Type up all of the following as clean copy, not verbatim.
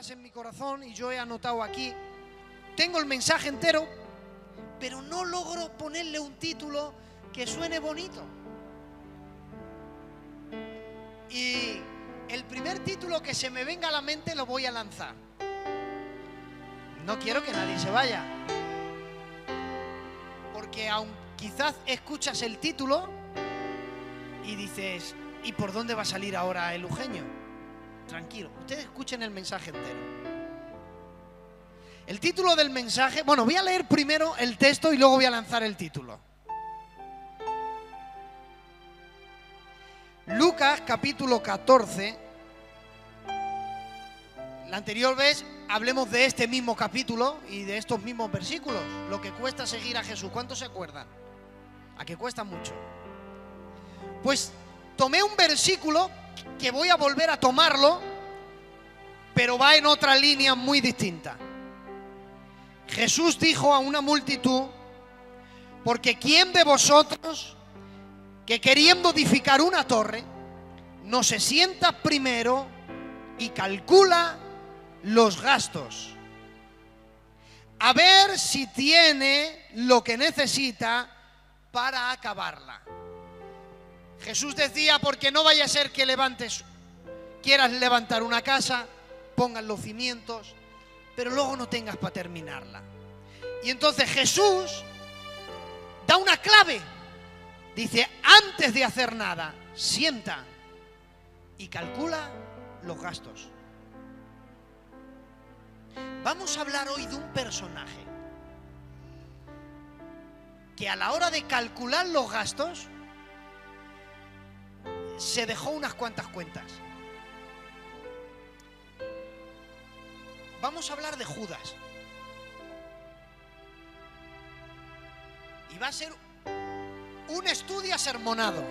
palabras en mi corazón y yo he anotado aquí. Tengo el mensaje entero, pero no logro ponerle un título que suene bonito. Y el primer título que se me venga a la mente lo voy a lanzar. No quiero que nadie se vaya, porque aun quizás escuchas el título y dices, ¿y por dónde va a salir ahora el Eugenio? Tranquilo, ustedes escuchen el mensaje entero. El título del mensaje, bueno, voy a leer primero el texto y luego voy a lanzar el título. Lucas capítulo 14. La anterior vez hablemos de este mismo capítulo y de estos mismos versículos. Lo que cuesta seguir a Jesús. ¿Cuántos se acuerdan? A que cuesta mucho. Pues tomé un versículo que voy a volver a tomarlo, pero va en otra línea muy distinta. Jesús dijo a una multitud: porque ¿quién de vosotros que queriendo edificar una torre no se sienta primero y calcula los gastos, a ver si tiene lo que necesita para acabarla? Jesús decía, porque no vaya a ser que quieras levantar una casa, pongas los cimientos, pero luego no tengas para terminarla. Y entonces Jesús da una clave. Dice, antes de hacer nada, sienta y calcula los gastos. Vamos a hablar hoy de un personaje que a la hora de calcular los gastos se dejó unas cuantas cuentas. Vamos a hablar de Judas. Y va a ser un estudio asermonado.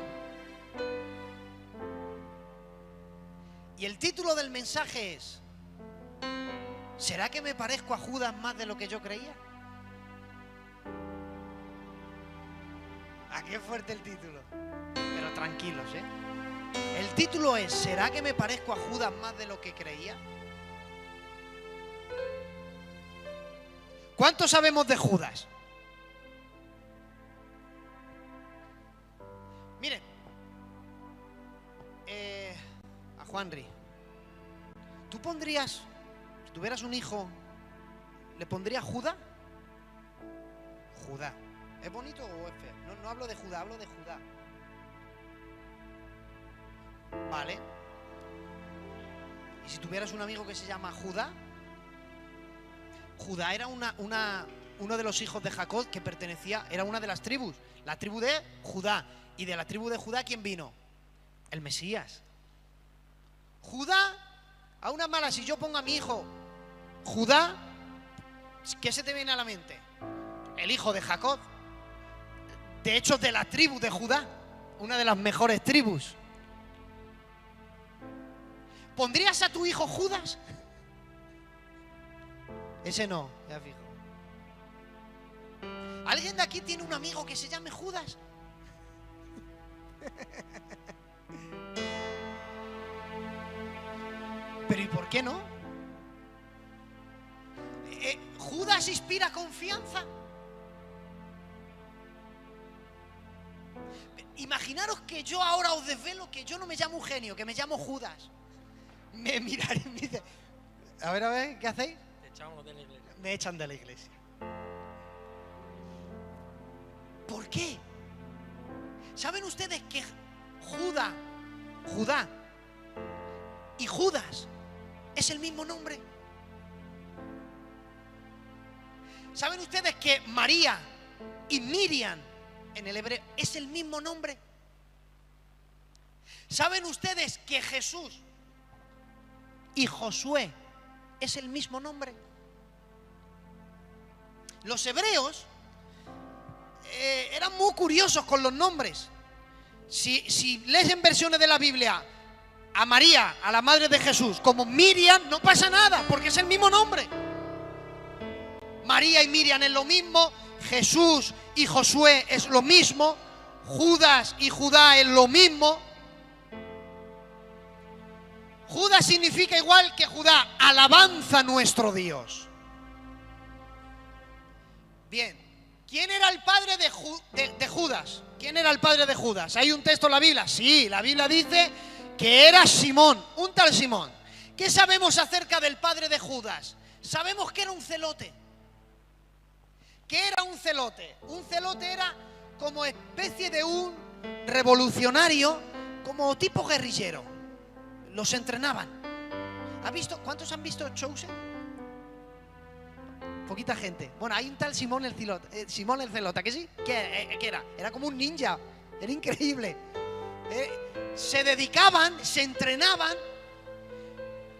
Y el título del mensaje es: ¿será que me parezco a Judas más de lo que yo creía? ¿A qué fuerte el título? Pero tranquilos, ¿eh? El título es: ¿será que me parezco a Judas más de lo que creía? ¿Cuánto sabemos de Judas? Miren, a Juanri, ¿tú pondrías, si tuvieras un hijo, le pondrías Judá? Judá. ¿Es bonito o es feo? No hablo de Judá, hablo de Judá. Vale. ¿Y si tuvieras un amigo que se llama Judá? Judá era uno de los hijos de Jacob que era una de las tribus, la tribu de Judá. Y de la tribu de Judá, ¿quién vino? El Mesías. Judá, a una mala, si yo pongo a mi hijo Judá, ¿qué se te viene a la mente? El hijo de Jacob. De hecho, de la tribu de Judá, una de las mejores tribus. ¿Pondrías a tu hijo Judas? Ese no, ya fijo. ¿Alguien de aquí tiene un amigo que se llame Judas? Pero ¿y por qué no? ¿Judas inspira confianza? Imaginaros que yo ahora os desvelo que yo no me llamo Eugenio, que me llamo Judas. Me miraré y me dice, a ver, ¿qué hacéis? Te echamos de la iglesia. Me echan de la iglesia. ¿Por qué? ¿Saben ustedes que Judá y Judas es el mismo nombre? ¿Saben ustedes que María y Miriam en el hebreo es el mismo nombre? ¿Saben ustedes que Jesús y Josué es el mismo nombre? Los hebreos eran muy curiosos con los nombres. Si lees en versiones de la Biblia a María, a la madre de Jesús, como Miriam, no pasa nada, porque es el mismo nombre. María y Miriam es lo mismo, Jesús y Josué es lo mismo, Judas y Judá es lo mismo. Judas significa igual que Judá, alabanza a nuestro Dios. Bien, ¿quién era el padre de Judas? ¿Quién era el padre de Judas? ¿Hay un texto en la Biblia? Sí, la Biblia dice que era Simón, un tal Simón. ¿Qué sabemos acerca del padre de Judas? Sabemos que era un celote. ¿Qué era un celote? Un celote era como especie de un revolucionario, como tipo guerrillero. Los entrenaban. ¿Cuántos han visto Chosen? Poquita gente. Bueno, hay un tal Simón el Celote, ¿que sí? ¿Qué era? Era como un ninja. Era increíble. Se dedicaban, se entrenaban,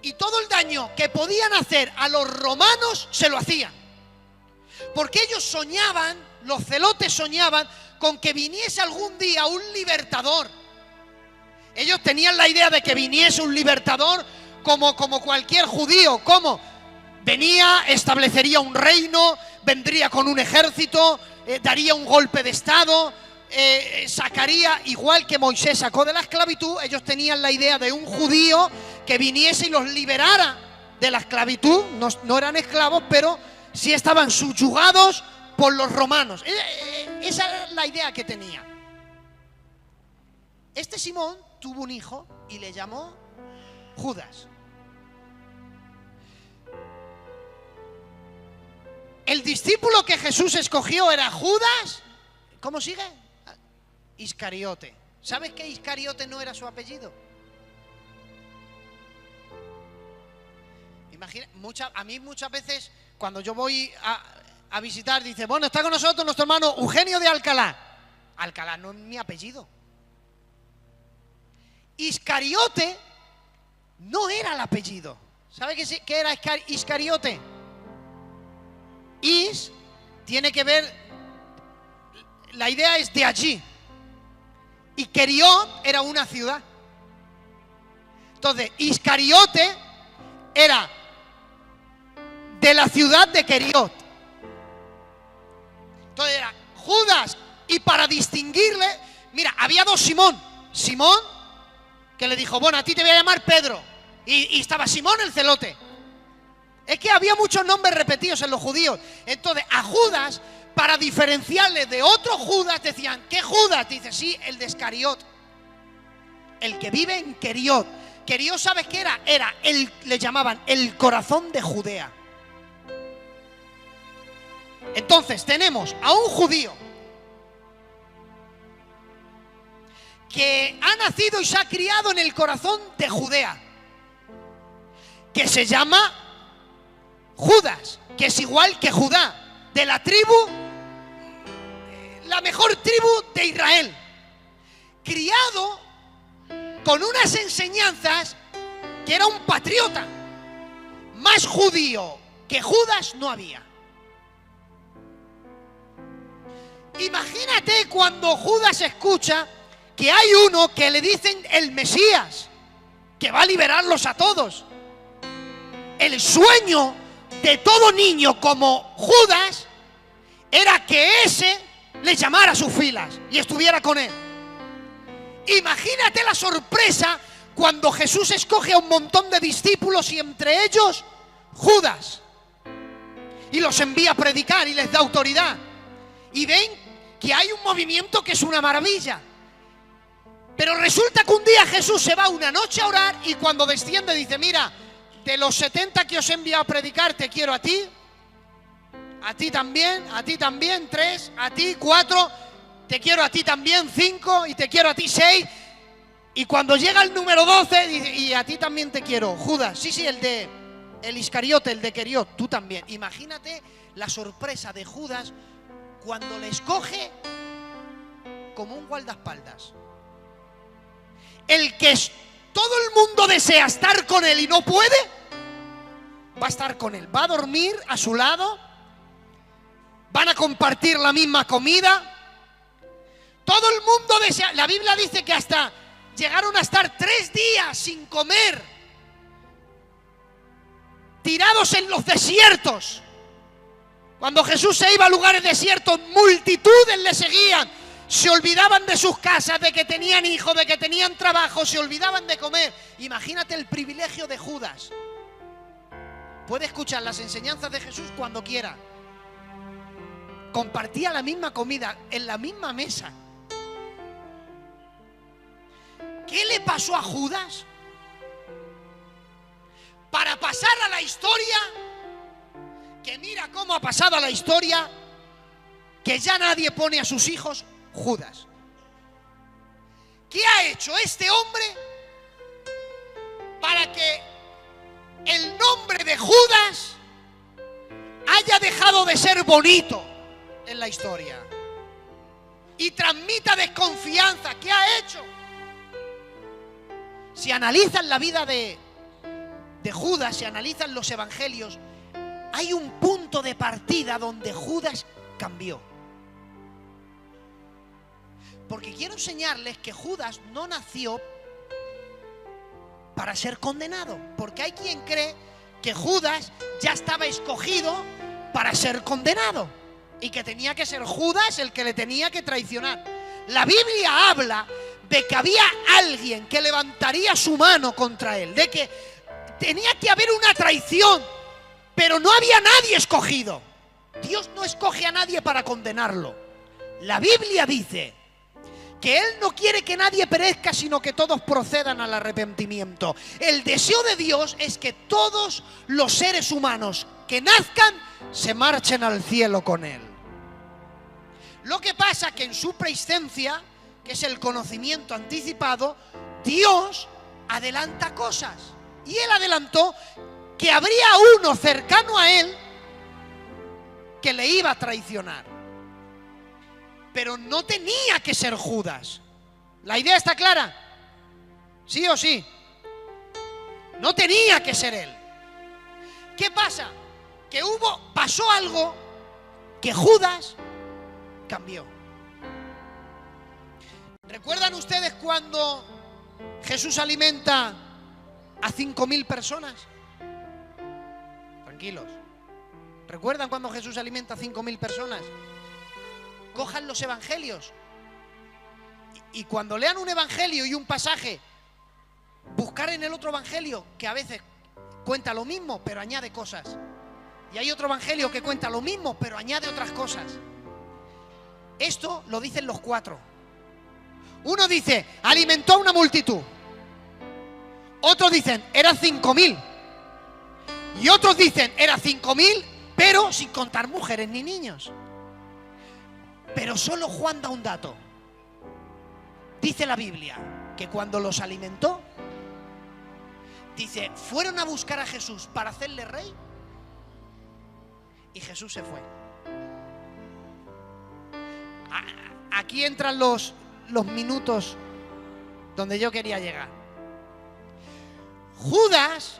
y todo el daño que podían hacer a los romanos se lo hacían. Porque ellos soñaban, los celotes soñaban con que viniese algún día un libertador. Ellos tenían la idea de que viniese un libertador como cualquier judío. ¿Cómo? Venía, establecería un reino, vendría con un ejército, daría un golpe de estado, sacaría, igual que Moisés sacó de la esclavitud. Ellos tenían la idea de un judío que viniese y los liberara de la esclavitud. No eran esclavos, pero sí estaban subyugados por los romanos. Esa era la idea que tenía. Este Simón tuvo un hijo y le llamó Judas. El discípulo que Jesús escogió era Judas. ¿Cómo sigue? Iscariote. ¿Sabes que Iscariote no era su apellido? Imagina, a mí muchas veces cuando yo voy a visitar, dice, bueno, está con nosotros nuestro hermano Eugenio de Alcalá. Alcalá no es mi apellido. Iscariote no era el apellido. ¿Sabe qué era Iscariote? Is tiene que ver, la idea es de allí. Y Keriot era una ciudad. Entonces, Iscariote era de la ciudad de Keriot. Entonces era Judas. Y para distinguirle, mira, había dos Simón. Simón, que le dijo, bueno, a ti te voy a llamar Pedro. Y estaba Simón el celote. Es que había muchos nombres repetidos en los judíos. Entonces, a Judas, para diferenciarle de otro Judas, decían, ¿qué Judas? Dice, sí, el de Iscariot. El que vive en Keriot. Keriot, ¿sabes qué era? Le llamaban el corazón de Judea. Entonces, tenemos a un judío que ha nacido y se ha criado en el corazón de Judea, que se llama Judas, que es igual que Judá, de la tribu, la mejor tribu de Israel, criado con unas enseñanzas que era un patriota. Más judío que Judas no había. Imagínate cuando Judas escucha que hay uno que le dicen el Mesías, que va a liberarlos a todos. El sueño de todo niño como Judas era que ese le llamara a sus filas y estuviera con él. Imagínate la sorpresa cuando Jesús escoge a un montón de discípulos y entre ellos Judas, y los envía a predicar y les da autoridad, y ven que hay un movimiento que es una maravilla. Pero resulta que un día Jesús se va una noche a orar y cuando desciende dice, mira, de los 70 que os he enviado a predicar, te quiero a ti también, 3, a ti 4, te quiero a ti también 5 y te quiero a ti 6. Y cuando llega el número 12 dice, y a ti también te quiero, Judas. Sí, el Iscariote, el de Keriot, tú también. Imagínate la sorpresa de Judas cuando le escoge como un guardaespaldas. El que todo el mundo desea estar con él y no puede, va a estar con él, va a dormir a su lado, van a compartir la misma comida. Todo el mundo desea. La Biblia dice que hasta llegaron a estar 3 días sin comer, tirados en los desiertos. Cuando Jesús se iba a lugares desiertos, multitudes le seguían. Se olvidaban de sus casas, de que tenían hijos, de que tenían trabajo, se olvidaban de comer. Imagínate el privilegio de Judas. Puede escuchar las enseñanzas de Jesús cuando quiera. Compartía la misma comida, en la misma mesa. ¿Qué le pasó a Judas? Para pasar a la historia, que mira cómo ha pasado a la historia, que ya nadie pone a sus hijos Judas. ¿Qué ha hecho este hombre para que el nombre de Judas haya dejado de ser bonito en la historia y transmita desconfianza? ¿Qué ha hecho? Si analizan la vida de Judas, si analizan los evangelios, hay un punto de partida donde Judas cambió. Porque quiero enseñarles que Judas no nació para ser condenado. Porque hay quien cree que Judas ya estaba escogido para ser condenado y que tenía que ser Judas el que le tenía que traicionar. La Biblia habla de que había alguien que levantaría su mano contra él, de que tenía que haber una traición, pero no había nadie escogido. Dios no escoge a nadie para condenarlo. La Biblia dice que Él no quiere que nadie perezca, sino que todos procedan al arrepentimiento. El deseo de Dios es que todos los seres humanos que nazcan se marchen al cielo con Él. Lo que pasa que en su presencia, que es el conocimiento anticipado, Dios adelanta cosas. Y Él adelantó que habría uno cercano a Él que le iba a traicionar. Pero no tenía que ser Judas. ¿La idea está clara? ¿Sí o sí? No tenía que ser él. ¿Qué pasa? Que pasó algo que Judas cambió. ¿Recuerdan ustedes cuando Jesús alimenta a 5.000 personas? Tranquilos. ¿Recuerdan cuando Jesús alimenta a 5.000 personas? Cojan los evangelios y cuando lean un evangelio y un pasaje, buscar en el otro evangelio que a veces cuenta lo mismo pero añade cosas, y hay otro evangelio que cuenta lo mismo pero añade otras cosas. Esto lo dicen los cuatro. Uno dice, alimentó a una multitud. Otros dicen, eran 5.000. Y otros dicen, eran 5.000 pero sin contar mujeres ni niños. Pero solo Juan da un dato. Dice la Biblia que cuando los alimentó, dice, fueron a buscar a Jesús para hacerle rey y Jesús se fue. Aquí entran los minutos donde yo quería llegar. Judas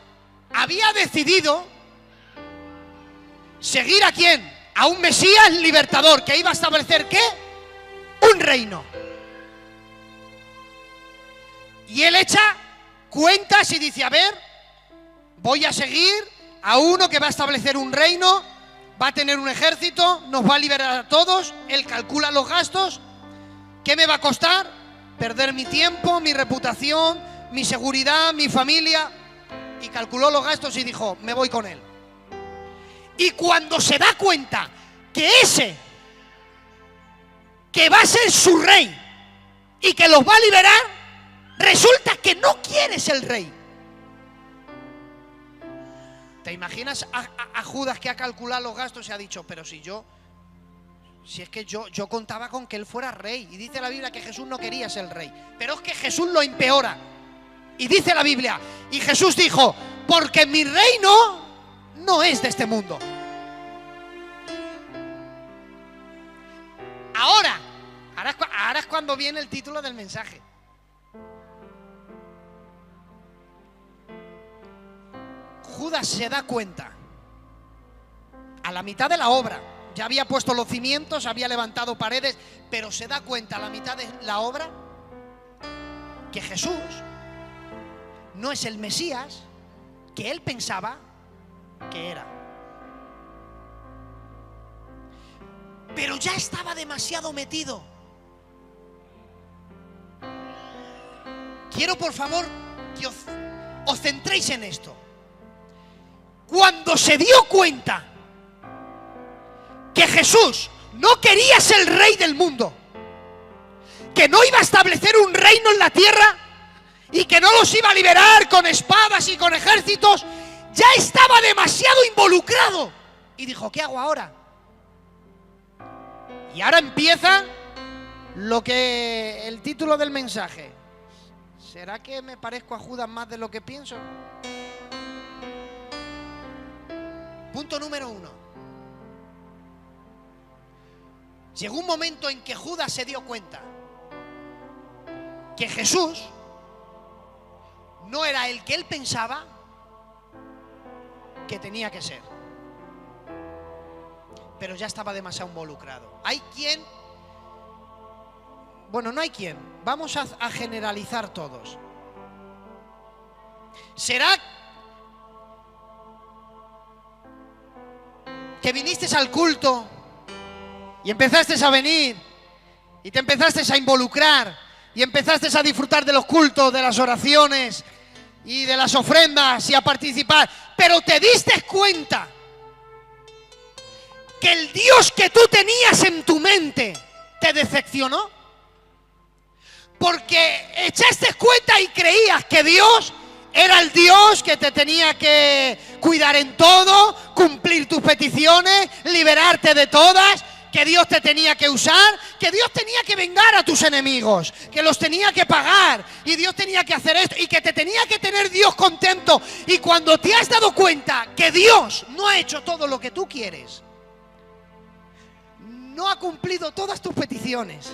había decidido seguir ¿a quién? A un Mesías libertador que iba a establecer ¿qué? Un reino. Y él echa cuentas y dice, a ver, voy a seguir a uno que va a establecer un reino, va a tener un ejército, nos va a liberar a todos. Él calcula los gastos. ¿Qué me va a costar? Perder mi tiempo, mi reputación, mi seguridad, mi familia. Y calculó los gastos y dijo, me voy con él. Y cuando se da cuenta que ese que va a ser su rey y que los va a liberar, resulta que no quiere ser el rey. ¿Te imaginas a Judas que ha calculado los gastos y ha dicho, pero si es que yo contaba con que él fuera rey? Y dice la Biblia que Jesús no quería ser el rey, pero es que Jesús lo empeora. Y dice la Biblia, y Jesús dijo, porque mi reino no es de este mundo. Ahora es cuando viene el título del mensaje. Judas se da cuenta, a la mitad de la obra, ya había puesto los cimientos, había levantado paredes, pero se da cuenta a la mitad de la obra que Jesús no es el Mesías que él pensaba que era. Pero ya estaba demasiado metido quiero por favor que os centréis en esto. Cuando se dio cuenta que Jesús no quería ser el rey del mundo, que no iba a establecer un reino en la tierra y que no los iba a liberar con espadas y con ejércitos, ya estaba demasiado involucrado y dijo, ¿qué hago ahora? Y ahora empieza lo que el título del mensaje. ¿Será que me parezco a Judas más de lo que pienso? Punto número 1. Llegó un momento en que Judas se dio cuenta que Jesús no era el que él pensaba que tenía que ser. Pero ya estaba demasiado involucrado. Hay quien, bueno, no hay quien, vamos a generalizar todos. ¿Será que viniste al culto y empezaste a venir y te empezaste a involucrar y empezaste a disfrutar de los cultos, de las oraciones y de las ofrendas y a participar, pero te diste cuenta que el Dios que tú tenías en tu mente te decepcionó? Porque echaste cuenta y creías que Dios era el Dios que te tenía que cuidar en todo, cumplir tus peticiones, liberarte de todas, que Dios te tenía que usar, que Dios tenía que vengar a tus enemigos, que los tenía que pagar y Dios tenía que hacer esto y que te tenía que tener Dios contento. Y cuando te has dado cuenta que Dios no ha hecho todo lo que tú quieres, no ha cumplido todas tus peticiones,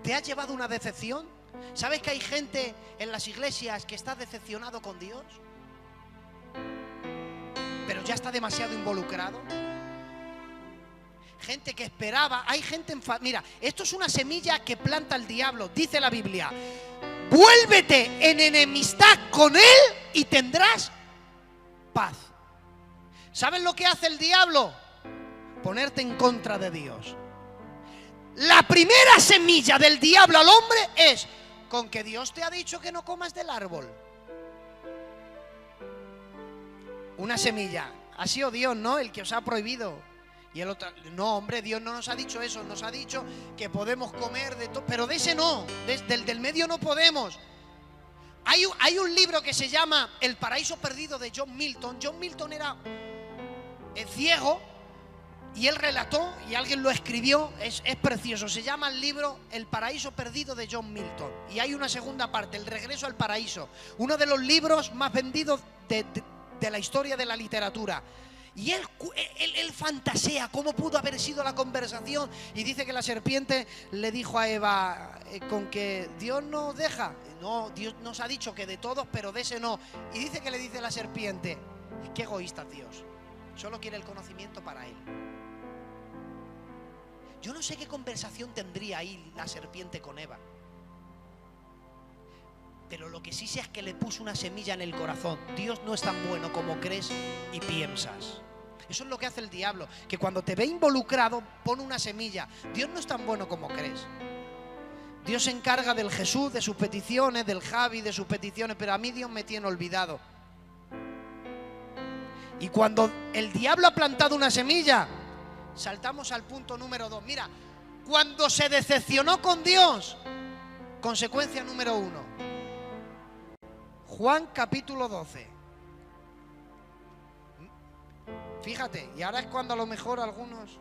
¿te has llevado una decepción? ¿Sabes que hay gente en las iglesias que está decepcionado con Dios? Pero ya está demasiado involucrado. Gente que esperaba, hay gente mira, esto es una semilla que planta el diablo, dice la Biblia. Vuélvete en enemistad con él y tendrás paz. ¿Sabes lo que hace el diablo? Ponerte en contra de Dios. La primera semilla del diablo al hombre es: con que Dios te ha dicho que no comas del árbol. Una semilla. Ha sido Dios, ¿no?, el que os ha prohibido. Y el otro, no, hombre, Dios no nos ha dicho eso. Nos ha dicho que podemos comer de todo, pero de ese no, del medio no podemos. Hay un libro que se llama El paraíso perdido, de John Milton. John Milton era ciego y él relató, y alguien lo escribió, es precioso. Se llama el libro El paraíso perdido, de John Milton. Y hay una segunda parte, El regreso al paraíso, uno de los libros más vendidos de la historia de la literatura. Y él fantasea cómo pudo haber sido la conversación, y dice que la serpiente le dijo a Eva, con que Dios nos deja. No, Dios nos ha dicho que de todos, pero de ese no. Y dice que le dice la serpiente: qué egoísta Dios, solo quiere el conocimiento para él. Yo no sé qué conversación tendría ahí la serpiente con Eva, pero lo que sí sé es que le puso una semilla en el corazón. Dios no es tan bueno como crees y piensas. Eso es lo que hace el diablo, que cuando te ve involucrado pone una semilla. Dios no es tan bueno como crees. Dios se encarga del Jesús, de sus peticiones, del Javi, de sus peticiones, pero a mí Dios me tiene olvidado. Y cuando el diablo ha plantado una semilla, saltamos al punto número 2. Mira, cuando se decepcionó con Dios, consecuencia número 1. Juan capítulo 12. Fíjate, y ahora es cuando a lo mejor algunos,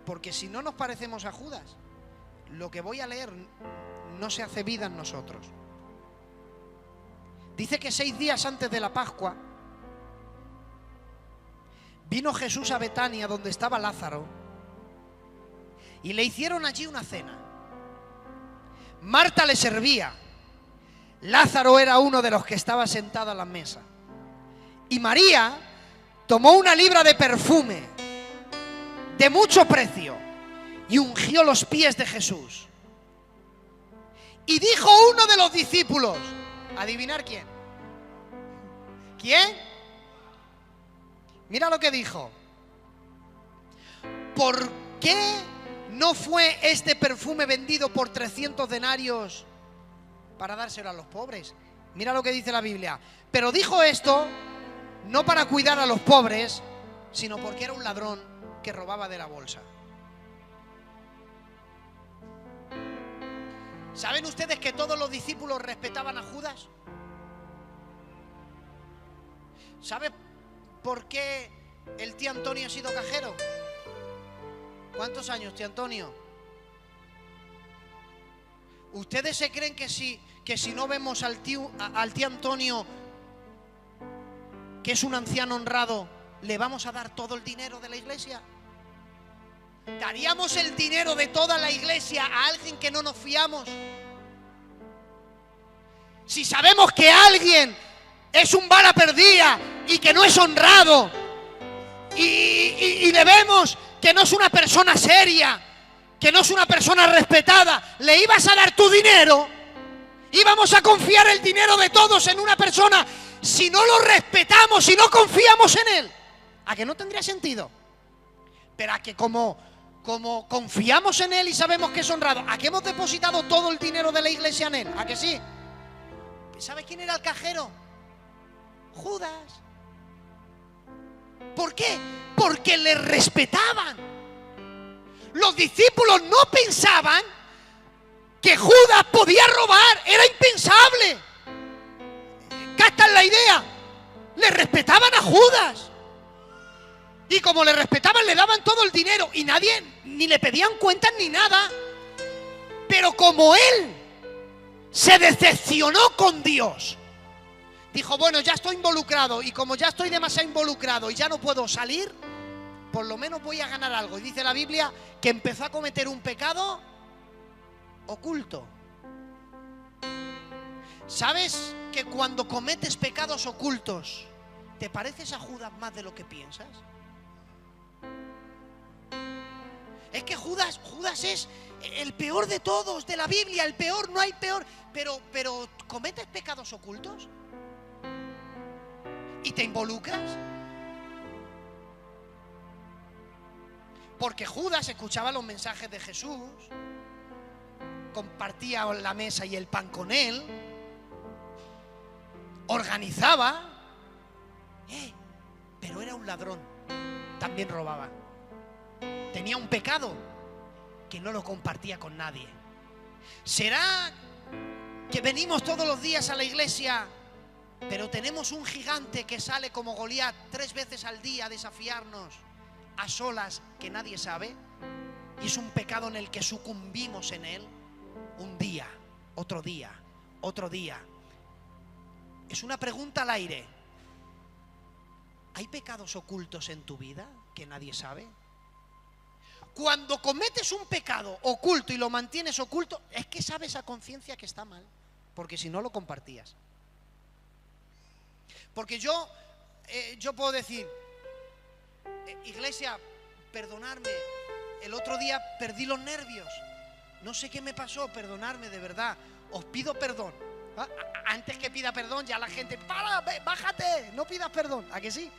porque si no nos parecemos a Judas, lo que voy a leer no se hace vida en nosotros. Dice que 6 días antes de la Pascua vino Jesús a Betania, donde estaba Lázaro, y le hicieron allí una cena. Marta le servía, Lázaro era uno de los que estaba sentado a la mesa. Y María tomó una libra de perfume de mucho precio y ungió los pies de Jesús. Y dijo uno de los discípulos, ¿adivinar quién? ¿Quién? Mira lo que dijo: ¿por qué ¿no fue este perfume vendido por 300 denarios para dárselo a los pobres? Mira lo que dice la Biblia. Pero dijo esto no para cuidar a los pobres, sino porque era un ladrón que robaba de la bolsa. ¿Saben ustedes que todos los discípulos respetaban a Judas? ¿Sabe por qué el tío Antonio ha sido cajero? ¿Cuántos años, tío Antonio? ¿Ustedes se creen que si no vemos al tío Antonio, que es un anciano honrado, le vamos a dar todo el dinero de la iglesia? ¿Daríamos el dinero de toda la iglesia a alguien que no nos fiamos? Si sabemos que alguien es un bala perdida y que no es honrado y debemos, que no es una persona seria, que no es una persona respetada, ¿le ibas a dar tu dinero? ¿Íbamos a confiar el dinero de todos en una persona si no lo respetamos, si no confiamos en él? ¿A que no tendría sentido? Pero a que como confiamos en él y sabemos que es honrado, ¿a que hemos depositado todo el dinero de la iglesia en él? ¿A que sí? ¿Sabe quién era el cajero? Judas. ¿Por qué? Porque le respetaban. Los discípulos no pensaban que Judas podía robar, era impensable. ¿Captan la idea? Le respetaban a Judas. Y como le respetaban, le daban todo el dinero y nadie, ni le pedían cuentas ni nada. Pero como él se decepcionó con Dios, dijo, bueno, ya estoy involucrado, y como ya estoy demasiado involucrado y ya no puedo salir, por lo menos voy a ganar algo. Y dice la Biblia que empezó a cometer un pecado oculto. ¿Sabes que cuando cometes pecados ocultos te pareces a Judas más de lo que piensas? Es que Judas es el peor de todos, de la Biblia, el peor, no hay peor. Pero ¿cometes pecados ocultos? ¿Y te involucras? Porque Judas escuchaba los mensajes de Jesús, compartía la mesa y el pan con él, organizaba, pero era un ladrón, también robaba. Tenía un pecado que no lo compartía con nadie. ¿Será que venimos todos los días a la iglesia, pero tenemos un gigante que sale como Goliat 3 veces al día a desafiarnos a solas que nadie sabe? Y es un pecado en el que sucumbimos en él un día, otro día, otro día. Es una pregunta al aire. ¿Hay pecados ocultos en tu vida que nadie sabe? Cuando cometes un pecado oculto y lo mantienes oculto, es que sabes a conciencia que está mal, porque si no lo compartías. Porque yo puedo decir, iglesia, perdonadme, el otro día perdí los nervios, no sé qué me pasó, perdonadme de verdad, os pido perdón. Antes que pida perdón ya la gente, para, bájate, no pidas perdón, ¿a que sí?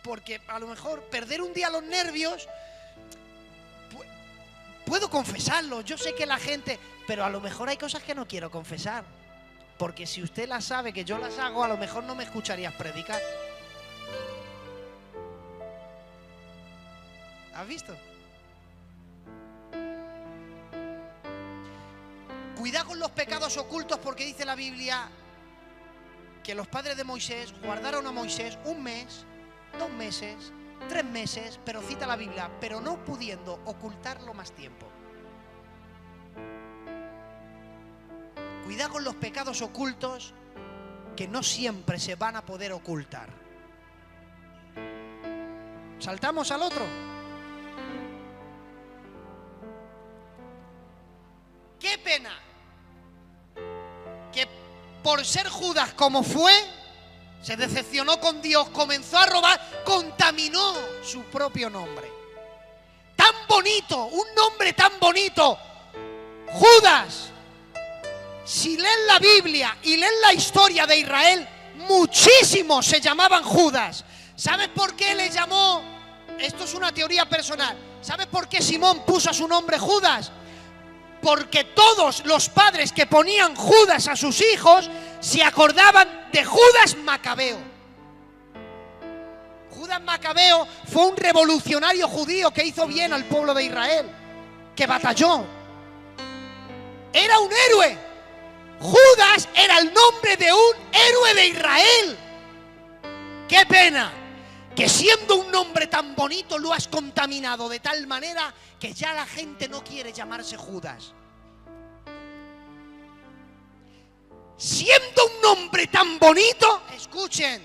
Porque a lo mejor perder un día los nervios, puedo confesarlo, yo sé que la gente, pero a lo mejor hay cosas que no quiero confesar, porque si usted las sabe que yo las hago, a lo mejor no me escucharías predicar. ¿Has visto? Cuidado con los pecados ocultos, porque dice la Biblia que los padres de Moisés guardaron a Moisés 1 mes, 2 meses, 3 meses, pero cita la Biblia, pero no pudiendo ocultarlo más tiempo. Cuidado con los pecados ocultos, que no siempre se van a poder ocultar. ¿Saltamos al otro? ¡Qué pena! Que por ser Judas como fue, se decepcionó con Dios, comenzó a robar, contaminó su propio nombre. Tan bonito, un nombre tan bonito, Judas. Si leen la Biblia y leen la historia de Israel, muchísimos se llamaban Judas. ¿Sabes por qué le llamó esto es una teoría personal. ¿Sabes por qué Simón puso a su nombre Judas? Porque todos los padres que ponían Judas a sus hijos se acordaban de Judas Macabeo. Judas Macabeo fue un revolucionario judío que hizo bien al pueblo de Israel, que batalló. Era un héroe. Judas era el nombre de un héroe de Israel. ¡Qué pena! Que siendo un nombre tan bonito lo has contaminado de tal manera que ya la gente no quiere llamarse Judas. Siendo un nombre tan bonito, escuchen,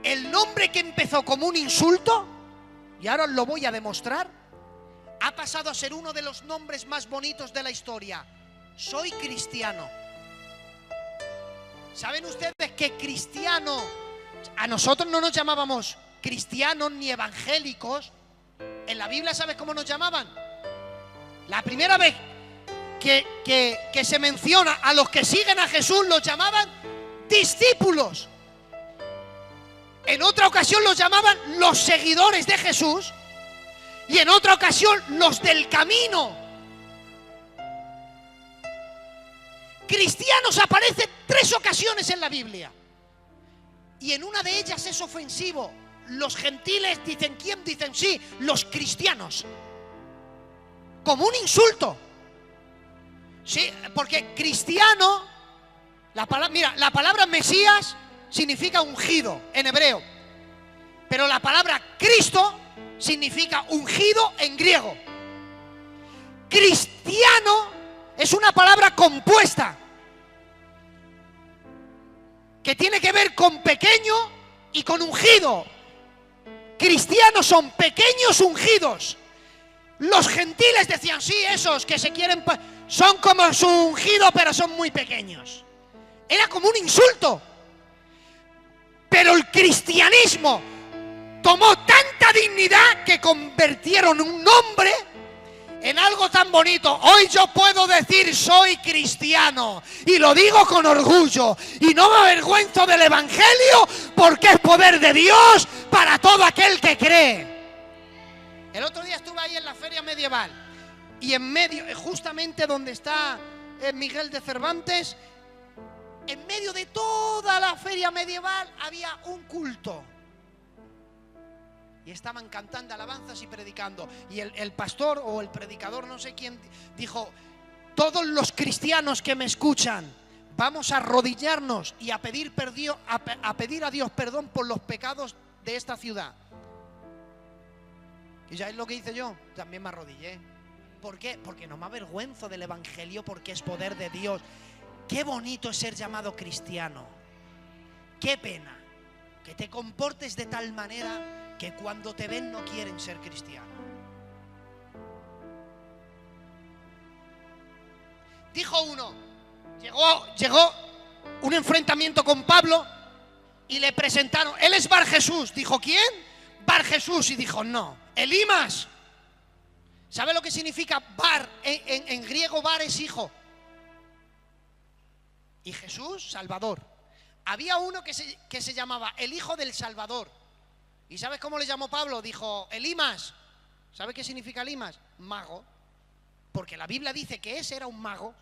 el nombre que empezó como un insulto, y ahora os lo voy a demostrar, ha pasado a ser uno de los nombres más bonitos de la historia. Soy cristiano. ¿Saben ustedes que cristiano, a nosotros no nos llamábamos cristianos ni evangélicos? En la Biblia, ¿sabes cómo nos llamaban? La primera vez que se menciona a los que siguen a Jesús, los llamaban discípulos. En otra ocasión los llamaban los seguidores de Jesús. Y en otra ocasión los del camino. Cristianos aparece 3 ocasiones en la Biblia. Y en una de ellas es ofensivo. Los gentiles dicen, ¿quién? Dicen, sí, los cristianos. Como un insulto. Sí, porque cristiano, mira, la palabra Mesías significa ungido en hebreo. Pero la palabra Cristo significa ungido en griego. Cristiano es una palabra compuesta que tiene que ver con pequeño y con ungido. Cristianos son pequeños ungidos. Los gentiles decían, sí, esos que se quieren, son como su ungido, pero son muy pequeños. Era como un insulto. Pero el cristianismo tomó tanta dignidad que convirtieron un nombre en algo tan bonito. Hoy yo puedo decir soy cristiano y lo digo con orgullo y no me avergüenzo del evangelio, porque es poder de Dios para todo aquel que cree. El otro día estuve ahí en la feria medieval y en medio, justamente donde está Miguel de Cervantes, en medio de toda la feria medieval había un culto. Y estaban cantando alabanzas y predicando. Y el pastor o el predicador, no sé quién, dijo, todos los cristianos que me escuchan, vamos a arrodillarnos y a pedir a Dios perdón por los pecados de esta ciudad. Y ya es lo que hice yo, también me arrodillé. ¿Por qué? Porque no me avergüenzo del evangelio, porque es poder de Dios. Qué bonito es ser llamado cristiano. Qué pena que te comportes de tal manera que cuando te ven no quieren ser cristianos. Dijo uno, llegó un enfrentamiento con Pablo y le presentaron, él es Bar Jesús. Dijo, ¿quién? Bar Jesús. Y dijo, no, Elimas. ¿Sabe lo que significa Bar? En griego Bar es hijo. Y Jesús, Salvador. Había uno que se llamaba el hijo del Salvador. ¿Y sabes cómo le llamó Pablo? Dijo, Elimas. ¿Sabe qué significa Elimas? Mago. Porque la Biblia dice que ese era un mago.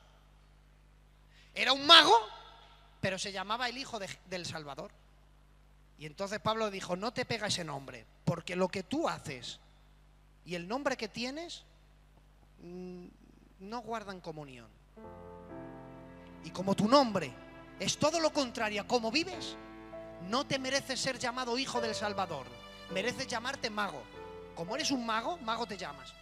Era un mago, pero se llamaba el hijo del Salvador. Y entonces Pablo dijo, no te pega ese nombre, porque lo que tú haces y el nombre que tienes no guardan comunión. Y como tu nombre es todo lo contrario a cómo vives, no te mereces ser llamado hijo del Salvador, mereces llamarte mago. Como eres un mago, mago te llamas.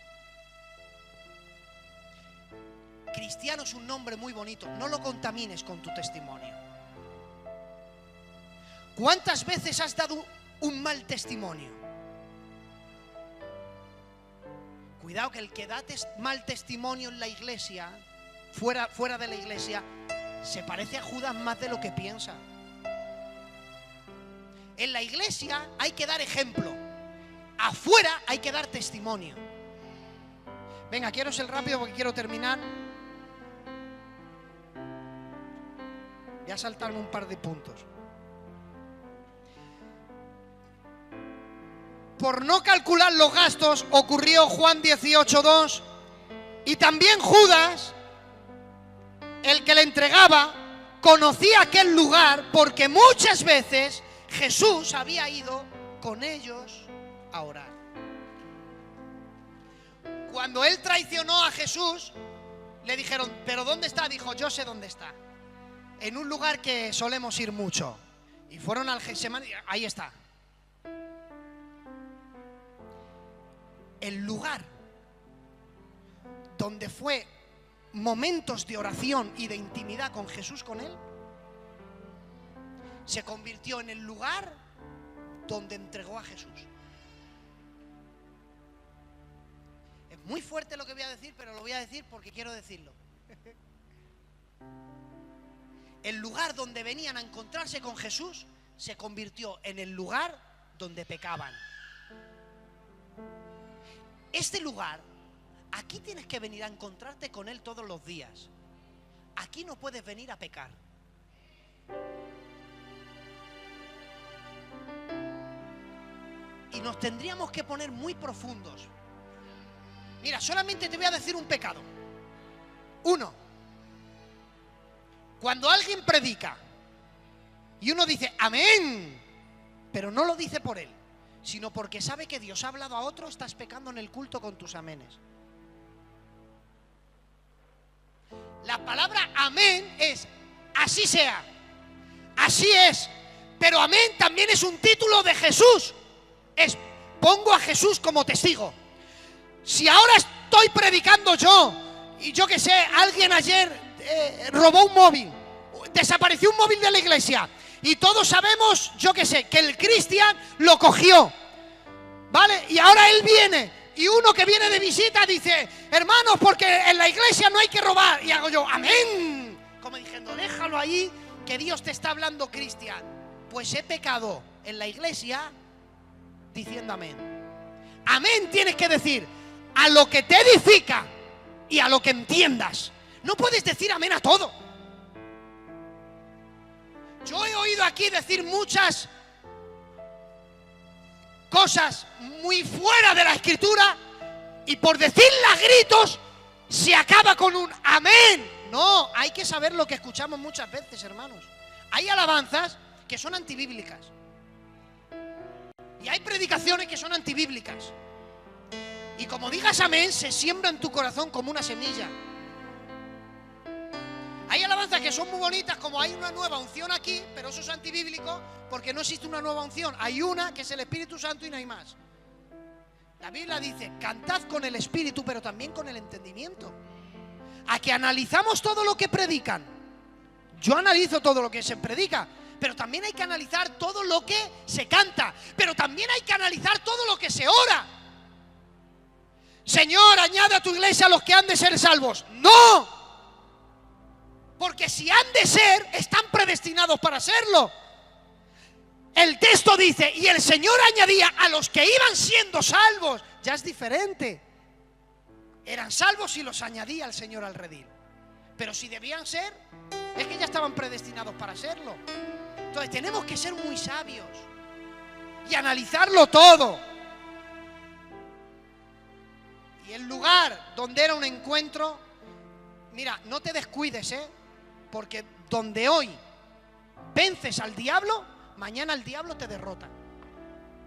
Cristiano es un nombre muy bonito, no lo contamines con tu testimonio. ¿Cuántas veces has dado un mal testimonio? Cuidado, que el que da mal testimonio en la iglesia, fuera de la iglesia, se parece a Judas más de lo que piensa. En la iglesia hay que dar ejemplo, afuera hay que dar testimonio. Venga, quiero ser rápido porque quiero terminar. Voy a saltarme un par de puntos. por no calcular los gastos, ocurrió Juan 18:2, y también Judas, el que le entregaba, conocía aquel lugar porque muchas veces Jesús había ido con ellos a orar. Cuando él traicionó a Jesús, le dijeron, ¿pero dónde está? Dijo, yo sé dónde está. En un lugar que solemos ir mucho. Y fueron al Getsemaní, ahí está. El lugar donde fue momentos de oración y de intimidad con Jesús, con él, se convirtió en el lugar donde entregó a Jesús. Es muy fuerte lo que voy a decir, pero lo voy a decir porque quiero decirlo. El lugar donde venían a encontrarse con Jesús se convirtió en el lugar donde pecaban. Este lugar, aquí tienes que venir a encontrarte con Él todos los días. Aquí no puedes venir a pecar. Y nos tendríamos que poner muy profundos. Mira, solamente te voy a decir un pecado. Uno, cuando alguien predica y uno dice amén, pero no lo dice por él, sino porque sabe que Dios ha hablado a otro, estás pecando en el culto con tus amenes. La palabra amén es así sea, así es, pero amén también es un título de Jesús. Es pongo a Jesús como testigo. Si ahora estoy predicando yo y yo que sé, alguien ayer robó un móvil, desapareció un móvil de la iglesia y todos sabemos, yo que sé, que el Cristian lo cogió, ¿vale? Y ahora él viene y uno que viene de visita dice, hermanos, porque en la iglesia no hay que robar, y hago yo, amén, como diciendo, déjalo ahí que Dios te está hablando, Cristian. Pues he pecado en la iglesia diciendo amén. Amén tienes que decir a lo que te edifica y a lo que entiendas. No puedes decir amén a todo. Yo he oído aquí decir muchas cosas muy fuera de la escritura y por decirlas a gritos se acaba con un amén. No, hay que saber lo que escuchamos muchas veces, hermanos. Hay alabanzas que son antibíblicas y hay predicaciones que son antibíblicas. Y como digas amén, se siembra en tu corazón como una semilla. Hay alabanzas que son muy bonitas, como hay una nueva unción aquí, pero eso es antibíblico porque no existe una nueva unción. Hay una que es el Espíritu Santo y no hay más. La Biblia dice, cantad con el Espíritu, pero también con el entendimiento. A que analizamos todo lo que predican. Yo analizo todo lo que se predica, pero también hay que analizar todo lo que se canta, pero también hay que analizar todo lo que se ora. Señor, añade a tu iglesia a los que han de ser salvos. ¡No! Porque si han de ser, están predestinados para serlo. El texto dice, y el Señor añadía a los que iban siendo salvos. Ya es diferente. Eran salvos y los añadía el Señor al redil. Pero si debían ser, es que ya estaban predestinados para serlo. Entonces tenemos que ser muy sabios y analizarlo todo. Y el lugar donde era un encuentro, mira, no te descuides, porque donde hoy vences al diablo, mañana el diablo te derrota.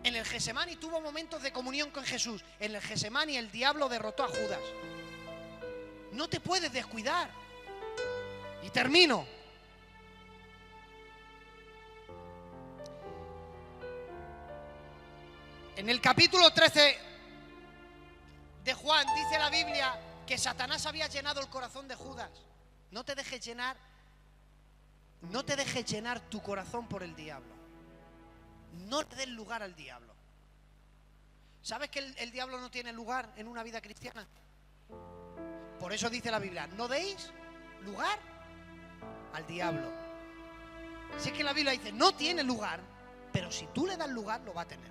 En el Getsemaní tuvo momentos de comunión con Jesús. En el Getsemaní el diablo derrotó a Judas. No te puedes descuidar. Y termino. En el capítulo 13 de Juan dice la Biblia que Satanás había llenado el corazón de Judas. No te dejes llenar tu corazón por el diablo. No te des lugar al diablo. ¿Sabes que el diablo no tiene lugar en una vida cristiana? Por eso dice la Biblia, no deis lugar al diablo. Si es que la Biblia dice, no tiene lugar, pero si tú le das lugar, lo va a tener.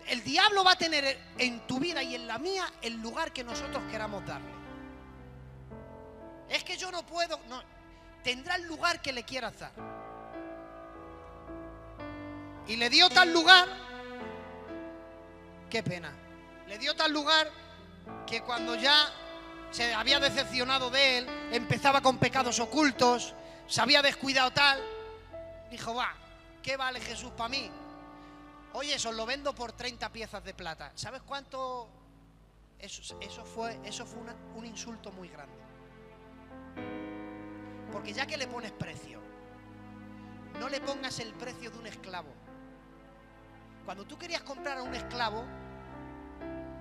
El diablo va a tener en tu vida y en la mía el lugar que nosotros queramos darle. Es que yo no puedo, no, tendrá el lugar que le quieras dar. Y le dio tal lugar qué pena. Le dio tal lugar que cuando ya se había decepcionado de él, empezaba con pecados ocultos, se había descuidado tal, dijo, va, ¿qué vale Jesús para mí? Oye, eso lo vendo por 30 piezas de plata. ¿Sabes cuánto? Eso fue un insulto muy grande. Porque ya que le pones precio, no le pongas el precio de un esclavo. Cuando tú querías comprar a un esclavo,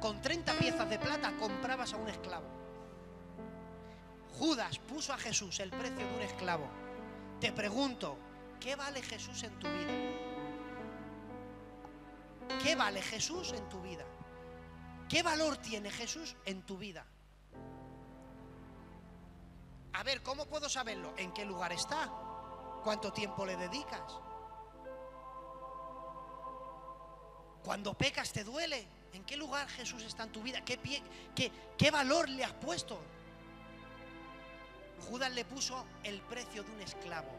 con 30 piezas de plata comprabas a un esclavo. Judas puso a Jesús el precio de un esclavo. Te pregunto, ¿qué vale Jesús en tu vida? ¿Qué vale Jesús en tu vida? ¿Qué valor tiene Jesús en tu vida? A ver, ¿cómo puedo saberlo? ¿En qué lugar está? ¿Cuánto tiempo le dedicas? Cuando pecas te duele. ¿En qué lugar Jesús está en tu vida? ¿Qué valor le has puesto? Judas le puso el precio de un esclavo.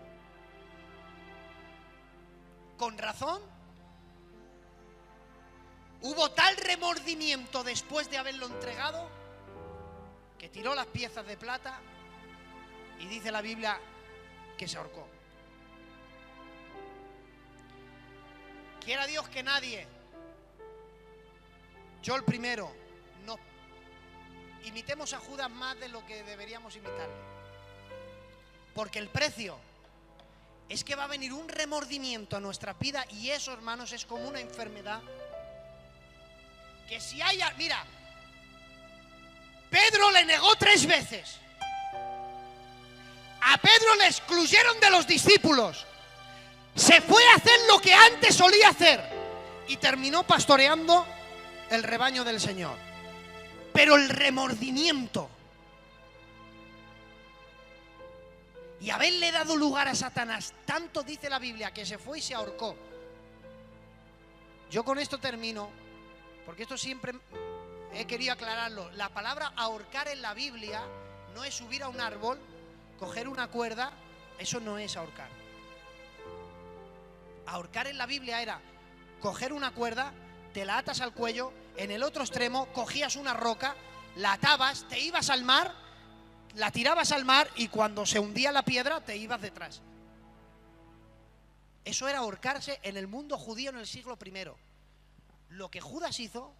¿Con razón? Hubo tal remordimiento después de haberlo entregado que tiró las piezas de plata y dice la Biblia que se ahorcó. Quiera Dios que nadie, yo el primero, no imitemos a Judas más de lo que deberíamos imitarle. Porque el precio es que va a venir un remordimiento a nuestra vida y eso, hermanos, es como una enfermedad. Que si hay... Mira, Pedro le negó 3 veces. A Pedro le excluyeron de los discípulos. Se fue a hacer lo que antes solía hacer y terminó pastoreando el rebaño del Señor. Pero el remordimiento y haberle dado lugar a Satanás, tanto dice la Biblia que se fue y se ahorcó. Yo con esto termino, porque esto siempre he querido aclararlo. La palabra ahorcar en la Biblia no es subir a un árbol, coger una cuerda, eso no es ahorcar. Ahorcar en la Biblia era coger una cuerda, te la atas al cuello, en el otro extremo cogías una roca, la atabas, te ibas al mar, la tirabas al mar y cuando se hundía la piedra te ibas detrás. Eso era ahorcarse en el mundo judío en el siglo I. Lo que Judas hizo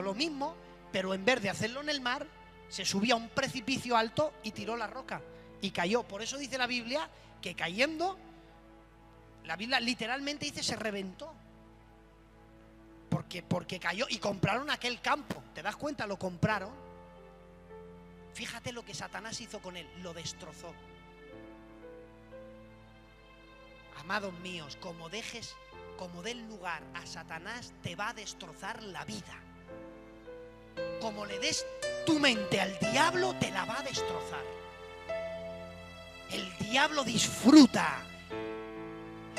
lo mismo, pero en vez de hacerlo en el mar, se subía a un precipicio alto y tiró la roca y cayó. Por eso dice la Biblia que cayendo, la Biblia literalmente dice se reventó. Porque cayó y compraron aquel campo. ¿Te das cuenta? Lo compraron. Fíjate lo que Satanás hizo con él, lo destrozó. Amados míos, como des lugar a Satanás, te va a destrozar la vida. Como le des tu mente al diablo, te la va a destrozar. El diablo disfruta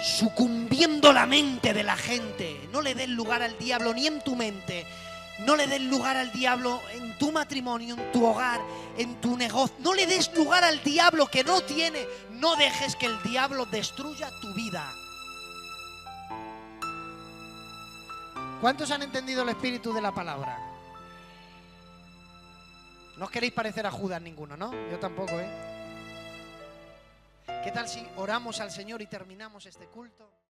sucumbiendo la mente de la gente. No le des lugar al diablo ni en tu mente. No le des lugar al diablo en tu matrimonio, en tu hogar, en tu negocio. No le des lugar al diablo que no tiene. No dejes que el diablo destruya tu vida. ¿Cuántos han entendido el espíritu de la palabra? No os queréis parecer a Judas ninguno, ¿no? Yo tampoco, ¿eh? ¿Qué tal si oramos al Señor y terminamos este culto?